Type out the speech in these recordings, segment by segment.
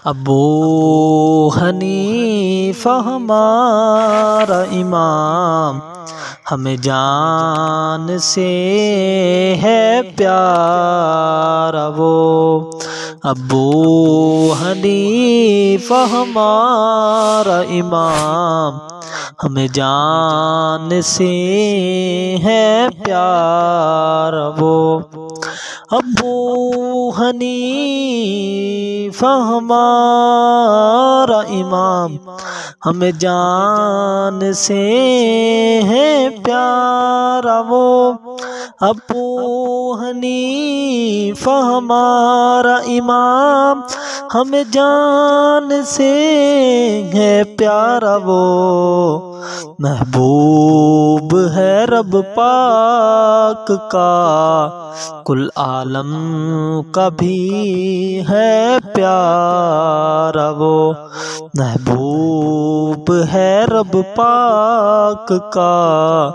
ابو حنیفہ ہمارا امام، ہمیں جان سے ہے پیارا وہ۔ ابو حنیفہ ہمارا امام، ہمیں جان سے ہے پیارا وہ۔ ابو حنیفہ ہمارا امام، ہمیں جان سے ہے پیارا وہ۔ ابو حنیفہ ہمارا امام، ہمیں جان سے ہے پیارا وہ۔ محبوب ہے رب پاک کا، کل عالم کا بھی ہے پیارا وہ۔ محبوب ہے رب پاک کا،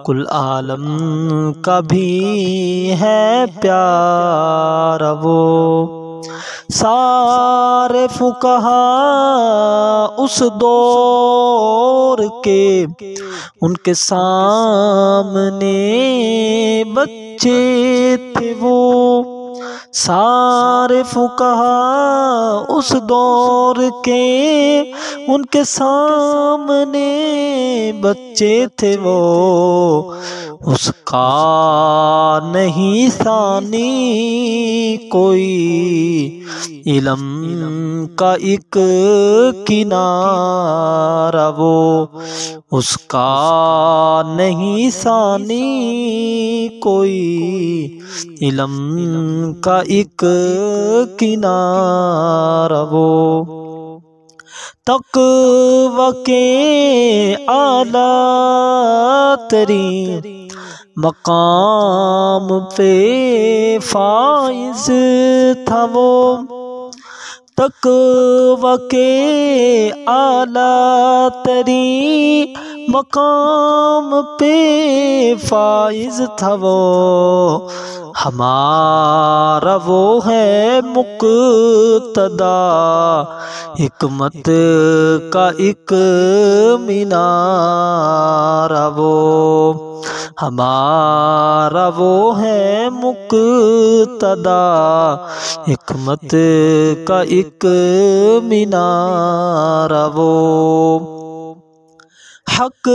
کل عالم کا بھی ہے پیارا وہ۔ سارے فقہاء اس دور کے، ان کے سامنے بچے تھے وہ۔ سارے فقہاء اس دور کے، ان کے سامنے بچے تھے وہ۔ اس کا نہیں ثانی کوئی، علم کا ایک کنارہ وہ۔ اس کا نہیں ثانی کوئی، علم کا ایک کنارہ وہ۔ تقویٰ کے اعلیٰ ترین مقام پہ فائز تھا وہ۔ تقویٰ کے اعلیٰ ترین مقام پہ فائز تھا وہ۔ ہمارا وہ ہے مقتدیٰ، حکمت کا ایک مینارہ وہ۔ ہمارا وہ ہے مقتدیٰ، حکمت کا ایک مینارہ وہ۔ حق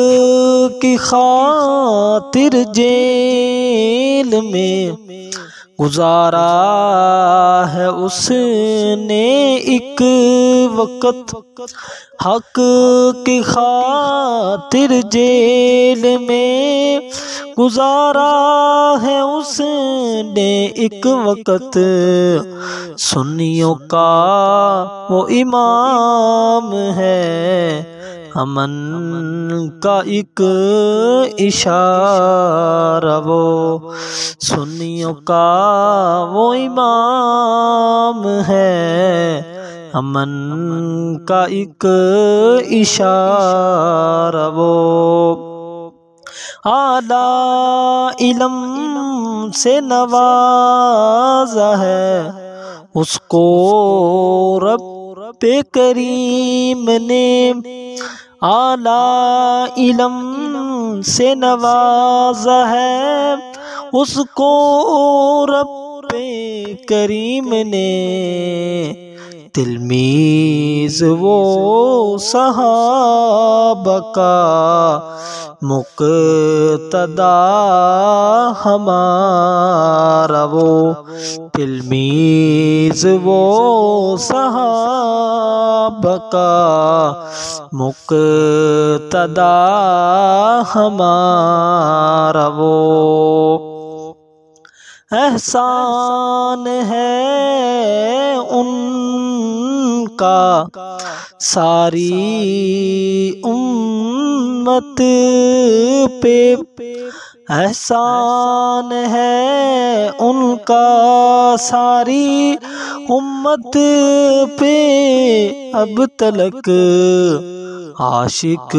کی خاطر جیل میں گزارا ہے اس نے ایک وقت۔ حق کی خاطر جیل میں گزارا ہے اس نے ایک وقت۔ سنیوں کا وہ امام ہے، امن کا ایک اشارہ وہ۔ سنیوں کا وہ امام ہے، امن کا ایک اشارہ وہ۔ اعلیٰ علم سے نوازا ہے اس کو رب کریم نے۔ اعلیٰ علم سے نوازا ہے اس کو رب کریم نے۔ تلمیذ وہ صحابہ کا، مقتدیٰ ہمارا وہ۔ تلمیذ وہ صحابہ کا، مقتدیٰ ہمارا وہ۔ احسان ہے ان کا ساری امت پہ، احسان ہے ان کا ساری امت پہ۔ اب تلک عاشق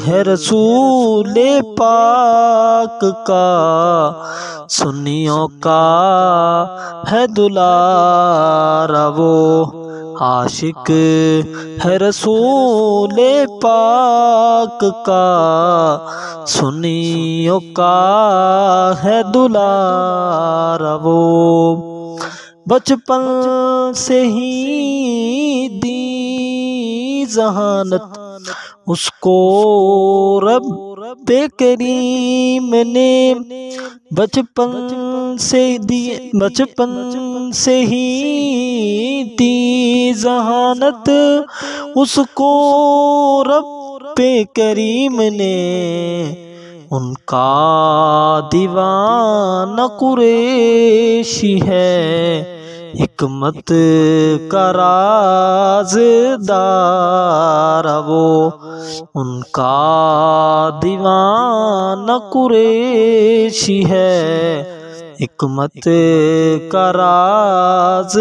ہے رسول پاک کا، سنیوں کا ہے دلارا وہ، عاشق ہے رسول پاک کا، سنیوں کا ہے دلارا وہ، بچپن سے ہی دی ذہانت اس کو رب کریم نے، بچپن سے ہی دی ذہانت اس کو رب کریم نے، ان کا دیوانہ قریشی ہے، حکمت کا رازدار وہ، ان کا دیوانہ قریشی ہے، حکمت کا رازدار